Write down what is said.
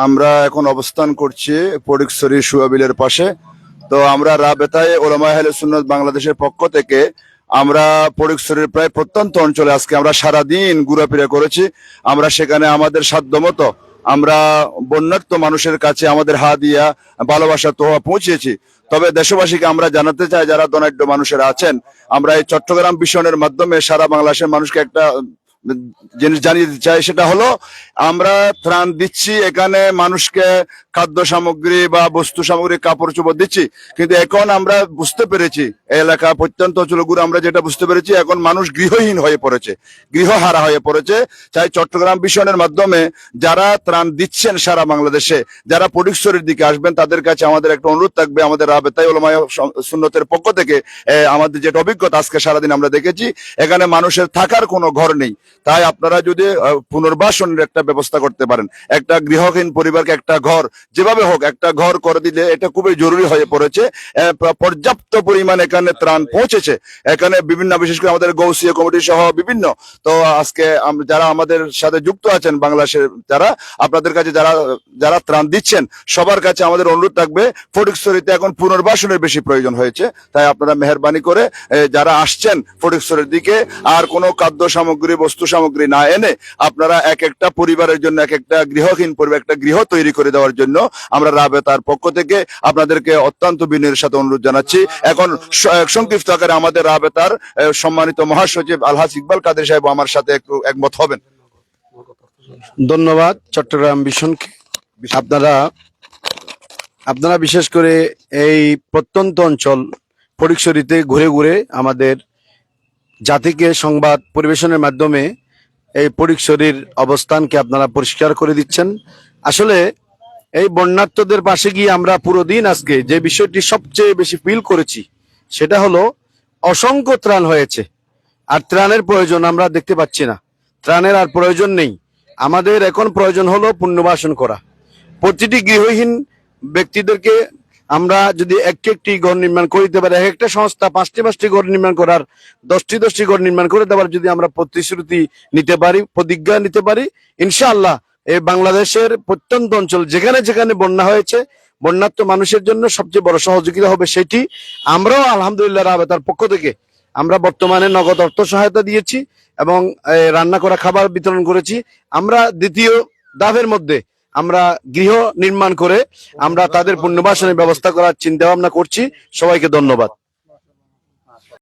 আমরা এখন অবস্থান করছি ফটিকছড়ি সুয়াবিলের পাশে। তো আমরা রাবেতায়ে উলামায়ে আহলে সুন্নাত বাংলাদেশের পক্ষ থেকে আমরা ফটিকছড়ির প্রায় প্রত্যন্ত অঞ্চলে আজকে আমরা সারাদিন ঘোরাফেরা করেছি। আমরা সেখানে আমাদের সাধ্যমতো আমরা বন্যার্ত মানুষের কাছে আমাদের হাদিয়া ভালোবাসা তোহা পৌঁছেছি। তবে দেশবাসীকে আমরা জানাতে চাই, যারা ধনাঢ্য মানুষেরা আছেন, আমরা এই চট্টগ্রাম মিশনের মাধ্যমে সারা বাংলাদেশের মানুষকে একটা জিনিস জানিয়ে দিতে চাই, সেটা হলো আমরা ত্রাণ দিচ্ছি, এখানে মানুষকে খাদ্য সামগ্রী বা বস্তু সামগ্রী কাপড় চোপড় দিচ্ছি, কিন্তু এখন আমরা বুঝতে পেরেছি এই এলাকা প্রত্যন্ত অঞ্চলগুলো আমরা যেটা বুঝতে পেরেছি, এখন মানুষ গৃহহীন হয়ে পড়েছে, গৃহহারা হয়ে পড়েছে। চাই চট্টগ্রাম মিশনের মাধ্যমে যারা ত্রাণ দিচ্ছেন সারা বাংলাদেশে, যারা ফটিকছড়ির দিকে আসবেন, তাদের কাছে আমাদের একটা অনুরোধ থাকবে, আমাদের রাবেতায়ে উলামায়ে সুন্নতের পক্ষ থেকে আমাদের যেটা অভিজ্ঞতা আজকে সারাদিন আমরা দেখেছি, এখানে মানুষের থাকার কোনো ঘর নেই। তাই আপনারা যদি পুনর্বাসনের একটা ব্যবস্থা করতে পারেন, একটা গৃহহীন পরিবারকে একটা ঘর, যেভাবে হোক একটা ঘর করে দিলে এটা খুবই জরুরি হয়ে পড়েছে। পর্যাপ্ত পরিমাণ এখানে ত্রাণ পৌঁছেছে, এখানে বিভিন্ন, বিশেষ করে আমাদের গৌসিয়া কমিটি সহ বিভিন্ন। তো আজকে যারা আমাদের সাথে যুক্ত আছেন বাংলাদেশের, যারা আপনাদের কাছে যারা যারা ত্রাণ দিচ্ছেন, সবার কাছে আমাদের অনুরোধ থাকবে, ফটিকছড়িতে এখন পুনর্বাসনের বেশি প্রয়োজন হয়েছে। তাই আপনারা মেহেরবানি করে যারা আসছেন ফটিকছড়ির দিকে, আর কোনো খাদ্য সামগ্রী বস্তু সামগ্রী না এনে আপনারা এক একটা পরিবারের জন্য এক একটা গৃহহীন পরিবার একটা গৃহ তৈরি করে দেওয়ার জন্য আমরা রাবেতার পক্ষ থেকে আপনাদেরকে অত্যন্ত বিনয়ের সাথে অনুরোধ জানাচ্ছি। এখন সংক্ষিপ্ত আকারে আমাদের রাবেতার সম্মানিত মহাসচিব আলহাজ ইকবাল কাদের সাহেব আমার সাথে একটু একমত হবেন। ধন্যবাদ চট্টগ্রাম মিশনকে। আপনারা বিশেষ করে এই প্রত্যন্ত অঞ্চল ফটিকছড়িতে ঘুরে ঘুরে আমাদের জাতিকে সংবাদ পরিবেশনের মাধ্যমে এই ফটিকছড়ির অবস্থানকে আপনারা পরিষ্কার করে দিচ্ছেন। আসলে এই বন্যার্তদের পাশে গিয়ে আমরা পুরো দিন আজকে যে বিষয়টি সবচেয়ে বেশি ফিল করেছি, সেটা হলো অসংখ্য ত্রাণ হয়েছে, আর ত্রাণের প্রয়োজন আমরা দেখতে পাচ্ছি না। ত্রাণের আর প্রয়োজন নেই, আমাদের এখন প্রয়োজন হলো পুনর্বাসন করা। প্রতিটি গৃহহীন ব্যক্তিদেরকে আমরা যদি একটি ঘর নির্মাণ করিতে পারি, এক একটা সংস্থা 5টি ঘর নির্মাণ করার, 10টি ঘর নির্মাণ করে দেওয়ার যদি আমরা প্রতিশ্রুতি নিতে পারি, প্রতিজ্ঞা নিতে পারি, ইনশাআল্লাহ এই বাংলাদেশের প্রত্যন্ত অঞ্চল যেখানে যেখানে বন্যা হয়েছে, বন্যার্ত মানুষের জন্য সবচেয়ে বড় সহযোগিতা হবে সেটি। আমরাও আলহামদুলিল্লাহ রাবেতার পক্ষ থেকে আমরা বর্তমানে নগদ অর্থ সহায়তা দিয়েছি এবং রান্না করা খাবার বিতরণ করেছি। আমরা দ্বিতীয় ধাপের মধ্যে আমরা গৃহ নির্মাণ করে আমরা তাদের পুনর্বাসনের ব্যবস্থা করার চিন্তা ভাবনা করছি। সবাইকে ধন্যবাদ।